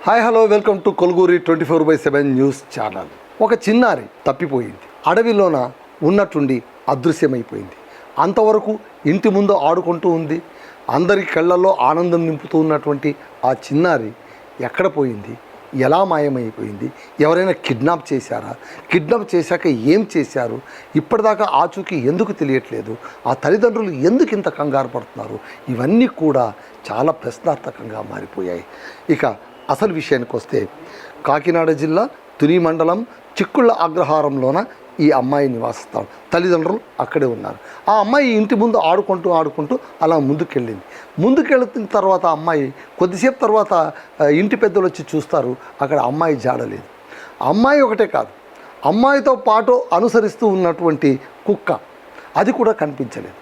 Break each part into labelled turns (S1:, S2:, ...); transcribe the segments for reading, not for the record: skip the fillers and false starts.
S1: Hi hello welcome to Kolguri 24/7 news channel. ఒక చిన్నారి తప్పిపోయింది, అడవిలోన ఉన్నట్టుండి అదృశ్యమైపోయింది. అంతవరకు ఇంటి ముందు ఆడుకుంటూ ఉంది, అందరి కళ్ళల్లో ఆనందం నింపుతూ ఉన్నటువంటి ఆ చిన్నారి ఎక్కడ పోయింది, ఎలా మాయమైపోయింది, ఎవరైనా కిడ్నాప్ చేశారా, కిడ్నాప్ చేశాక ఏం చేశారు, ఇప్పటిదాకా ఆచూకీ ఎందుకు తెలియట్లేదు, ఆ తల్లిదండ్రులు ఎందుకు ఇంత కంగారు పడుతున్నారు, ఇవన్నీ కూడా చాలా ప్రశ్నార్థకంగా మారిపోయాయి. ఇక అసలు విషయానికి వస్తే, కాకినాడ జిల్లా తుని మండలం చిక్కుళ్ళ అగ్రహారంలోన ఈ అమ్మాయి నివాసిస్తాడు. తల్లిదండ్రులు అక్కడే ఉన్నారు. ఆ అమ్మాయి ఇంటి ముందు ఆడుకుంటూ అలా ముందుకెళ్తున్న తర్వాత అమ్మాయి కొద్దిసేపు తర్వాత ఇంటి పెద్దలు వచ్చి చూస్తారు, అక్కడ అమ్మాయి జాడలేదు. అమ్మాయి ఒకటే కాదు, అమ్మాయితో పాటు అనుసరిస్తూ ఉన్నటువంటి కుక్క అది కూడా కనిపించలేదు.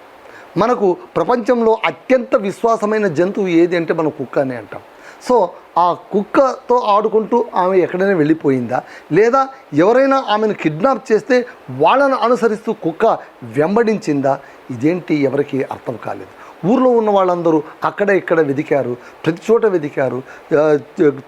S1: మనకు ప్రపంచంలో అత్యంత విశ్వాసమైన జంతువు ఏది అంటే మనం కుక్క అనే అంటాం. సో ఆ కుక్కతో ఆడుకుంటూ ఆమె ఎక్కడైనా వెళ్ళిపోయిందా, లేదా ఎవరైనా ఆమెను కిడ్నాప్ చేస్తే వాళ్ళను అనుసరిస్తూ కుక్క వెంబడించిందా, ఇదేంటి ఎవరికి అర్థం కాలేదు. ఊర్లో ఉన్న వాళ్ళందరూ అక్కడ ఇక్కడ వెతికారు, ప్రతి చోట వెతికారు,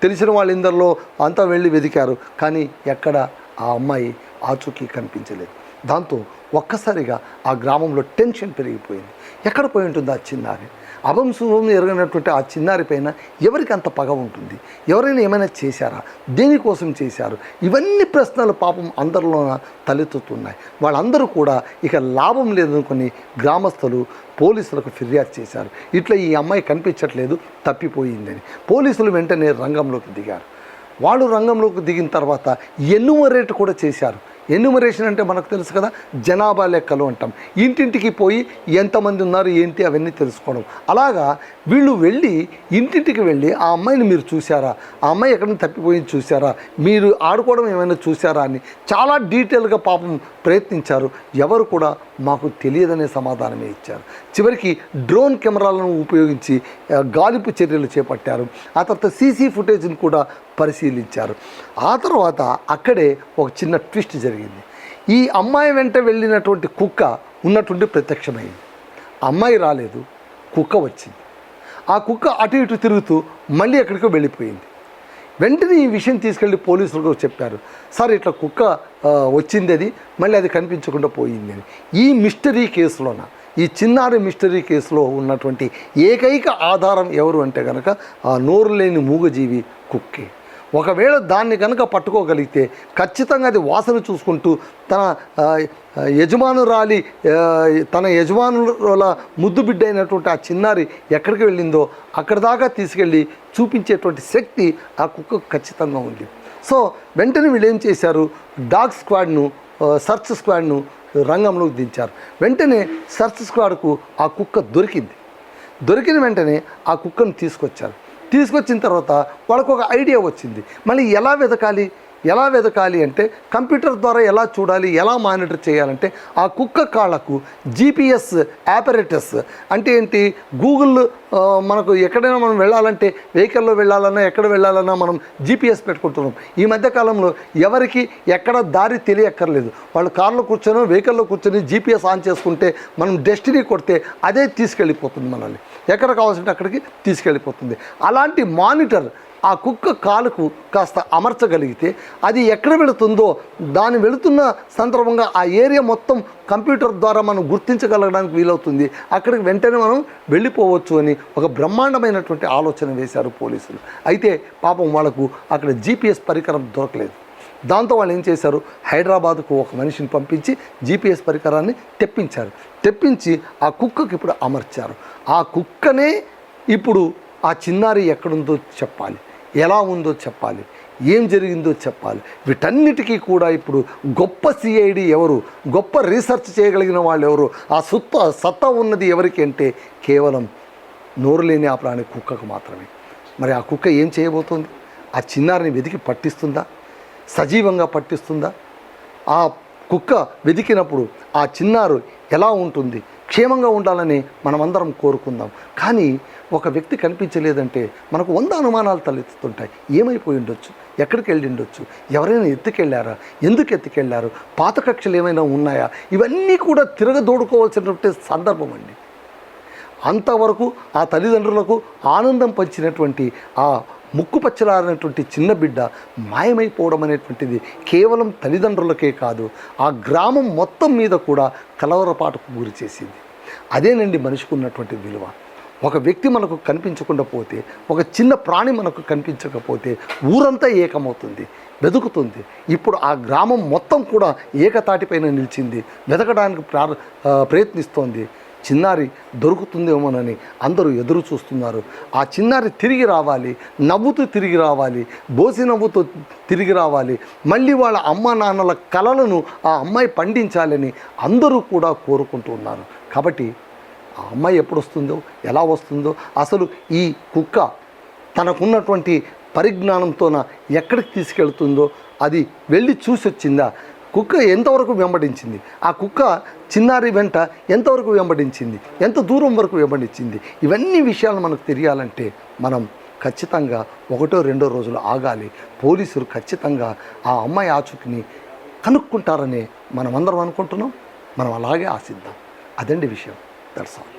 S1: తెలిసిన వాళ్ళందరిలో అంతా వెళ్ళి వెతికారు, కానీ ఎక్కడ ఆ అమ్మాయి ఆచూకీ కనిపించలేదు. దాంతో ఒక్కసారిగా ఆ గ్రామంలో టెన్షన్ పెరిగిపోయింది. ఎక్కడ పోయి ఉంటుంది ఆ చిన్నారి? అభంశుభం ఎరగనటువంటి ఆ చిన్నారి పైన ఎవరికి అంత పగ ఉంటుంది? ఎవరైనా ఏమైనా చేశారా? దేనికోసం చేశారు? ఇవన్నీ ప్రశ్నలు పాపం అందరిలోన తలెత్తుతున్నాయి. వాళ్ళందరూ కూడా ఇక లాభం లేదనుకుని గ్రామస్తులు పోలీసులకు ఫిర్యాదు చేశారు. ఇట్లా ఈ అమ్మాయి కనిపించట్లేదు, తప్పిపోయిందని. పోలీసులు వెంటనే రంగంలోకి దిగారు. వాళ్ళు రంగంలోకి దిగిన తర్వాత ఎన్యూమరేట్ కూడా చేశారు. ఎన్యూమరేషన్ అంటే మనకు తెలుసు కదా, జనాభా లెక్కలు అంటాం. ఇంటింటికి పోయి ఎంతమంది ఉన్నారు ఏంటి అవన్నీ తెలుసుకోవడం. అలాగా వీళ్ళు వెళ్ళి ఇంటింటికి వెళ్ళి ఆ అమ్మాయిని మీరు చూసారా, ఆ అమ్మాయి ఎక్కడైనా తప్పిపోయింది చూసారా, మీరు ఆడుకోవడం ఏమైనా చూసారా అని చాలా డీటెయిల్గా పాపం ప్రయత్నించారు. ఎవరు కూడా మాకు తెలియదనే సమాధానమే ఇచ్చారు. చివరికి డ్రోన్ కెమెరాలను ఉపయోగించి గాలింపు చర్యలు చేపట్టారు. ఆ తర్వాత సీసీ ఫుటేజ్ని కూడా పరిశీలించారు. ఆ తర్వాత అక్కడే ఒక చిన్న ట్విస్ట్ జరిగింది. ఈ అమ్మాయి వెంట వెళ్ళినటువంటి కుక్క ఉన్నటువంటి ప్రత్యక్షమైంది. అమ్మాయి రాలేదు, కుక్క వచ్చింది. ఆ కుక్క అటు ఇటు తిరుగుతూ మళ్ళీ ఎక్కడికో వెళ్ళిపోయింది. వెంటనే ఈ విషయం తీసుకెళ్ళి పోలీసులకు చెప్పారు. సార్ ఇట్లా కుక్క వచ్చింది, అది మళ్ళీ అది కనిపించకుండా పోయింది అని. ఈ మిస్టరీ కేసులోన, ఈ చిన్నారి మిస్టరీ కేసులో ఉన్నటువంటి ఏకైక ఆధారం ఎవరు అంటే కనుక ఆ నోరు లేని మూగజీవి కుక్కే. ఒకవేళ దాన్ని కనుక పట్టుకోగలిగితే ఖచ్చితంగా అది వాసన చూసుకుంటూ తన యజమానుల ముద్దు బిడ్డ అయినటువంటి ఆ చిన్నారి ఎక్కడికి వెళ్ళిందో అక్కడి దాకా తీసుకెళ్ళి చూపించేటువంటి శక్తి ఆ కుక్కకు ఖచ్చితంగా ఉంది. సో వెంటనే వీళ్ళు ఏం చేశారు, డాగ్ స్క్వాడ్ను, సర్చ్ స్క్వాడ్ను రంగంలోకి దించారు. వెంటనే సర్చ్ స్క్వాడ్కు ఆ కుక్క దొరికిన వెంటనే ఆ కుక్కను తీసుకొచ్చిన తర్వాత వాళ్ళకు ఒక ఐడియా వచ్చింది. మళ్ళీ ఎలా వెతకాలి అంటే కంప్యూటర్ ద్వారా ఎలా చూడాలి, ఎలా మానిటర్ చేయాలంటే ఆ కుక్క కాళ్ళకు జీపీఎస్ ఆపరేటర్స్ అంటే ఏంటి, గూగుల్ మనకు ఎక్కడైనా మనం వెళ్ళాలంటే వెహికల్లో వెళ్ళాలన్నా ఎక్కడ వెళ్ళాలన్నా మనం జీపీఎస్ పెట్టుకుంటున్నాం. ఈ మధ్యకాలంలో ఎవరికి ఎక్కడ దారి తెలియక్కర్లేదు. వాళ్ళు కార్లో కూర్చొని వెహికల్లో కూర్చొని జీపీఎస్ ఆన్ చేసుకుంటే మనం డెస్టినీ కొడితే అదే తీసుకెళ్ళిపోతుంది, మనల్ని ఎక్కడ కావాల్సింటే అక్కడికి తీసుకెళ్ళిపోతుంది. అలాంటి మానిటర్ ఆ కుక్క కాలుకు కాస్త అమర్చగలిగితే అది ఎక్కడ వెళుతుందో దాని వెళుతున్న సందర్భంగా ఆ ఏరియా మొత్తం కంప్యూటర్ ద్వారా మనం గుర్తించగలగడానికి వీలవుతుంది. అక్కడికి వెంటనే మనం వెళ్ళిపోవచ్చు అని ఒక బ్రహ్మాండమైనటువంటి ఆలోచన వేశారు పోలీసులు. అయితే పాపం వాళ్ళకు అక్కడ జీపీఎస్ పరికరం దొరకలేదు. దాంతో వాళ్ళు ఏం చేశారు, హైదరాబాద్కు ఒక మనిషిని పంపించి జీపీఎస్ పరికరాన్ని తెప్పించి ఆ కుక్కకి ఇప్పుడు అమర్చారు. ఆ కుక్కనే ఇప్పుడు ఆ చిన్నారి ఎక్కడుందో చెప్పాలి, ఎలా ఉందో చెప్పాలి, ఏం జరిగిందో చెప్పాలి. వీటన్నిటికీ కూడా ఇప్పుడు గొప్ప సిఐడి ఎవరు, గొప్ప రీసెర్చ్ చేయగలిగిన వాళ్ళు ఎవరు, ఆ సత్తా ఉన్నది ఎవరికి అంటే కేవలం నోరు లేని ఆ ప్రాణి కుక్కకు మాత్రమే. మరి ఆ కుక్క ఏం చేయబోతోంది? ఆ చిన్నారిని వెతికి పట్టిస్తుందా, సజీవంగా పట్టిస్తుందా? ఆ కుక్క వెతికినప్పుడు ఆ చిన్నారు ఎలా ఉంటుంది, క్షేమంగా ఉండాలని మనమందరం కోరుకుందాం. కానీ ఒక వ్యక్తి కనిపించలేదంటే మనకు 100 అనుమానాలు తలెత్తుతుంటాయి. ఏమైపోయి ఉండొచ్చు, ఎక్కడికి వెళ్ళి ఉండొచ్చు, ఎవరైనా ఎత్తుకెళ్ళారా, ఎందుకు ఎత్తుకెళ్ళారు, పాత కక్షలు ఏమైనా ఉన్నాయా, ఇవన్నీ కూడా తిరగదోడుకోవాల్సినటువంటి సందర్భం అండి. అంతవరకు ఆ తల్లిదండ్రులకు ఆనందం పంచినటువంటి ఆ ముక్కుపచ్చలారినటువంటి చిన్న బిడ్డ మాయమైపోవడం అనేటువంటిది కేవలం తల్లిదండ్రులకే కాదు, ఆ గ్రామం మొత్తం మీద కూడా కలవరపాటుకు గురి చేసింది. అదేనండి మనిషికి ఉన్నటువంటి విలువ. ఒక వ్యక్తి మనకు కనిపించకుండా పోతే, ఒక చిన్న ప్రాణి మనకు కనిపించకపోతే ఊరంతా ఏకమవుతుంది, వెతుకుతుంది. ఇప్పుడు ఆ గ్రామం మొత్తం కూడా ఏకతాటిపైన నిలిచింది, వెతకడానికి ప్రయత్నిస్తోంది. చిన్నారి దొరుకుతుందేమోనని అందరూ ఎదురు చూస్తున్నారు. ఆ చిన్నారి తిరిగి రావాలి, నవ్వుతూ తిరిగి రావాలి, బోసి నవ్వుతూ తిరిగి రావాలి. మళ్ళీ వాళ్ళ అమ్మ నాన్నల కలలను ఆ అమ్మాయి పండించాలని అందరూ కూడా కోరుకుంటూ ఉన్నారు. కాబట్టి ఆ అమ్మాయి ఎప్పుడు వస్తుందో, ఎలా వస్తుందో, అసలు ఈ కుక్క తనకున్నటువంటి పరిజ్ఞానంతోన ఎక్కడికి తీసుకెళ్తుందో అది వెళ్ళి చూసి వచ్చిందా, కుక్క ఎంతవరకు వెంబడించింది, ఆ కుక్క చిన్నారి వెంట ఎంతవరకు వెంబడించింది, ఎంత దూరం వరకు వెంబడించింది, ఇవన్నీ విషయాలు మనకు తెలియాలంటే మనం ఖచ్చితంగా 1-2 రోజులు ఆగాలి. పోలీసులు ఖచ్చితంగా ఆ అమ్మాయి ఆచూకీని కనుక్కుంటారని మనమందరం అనుకుంటున్నాం. మనం అలాగే ఆశిద్దాం. అదండి విషయం. That's all.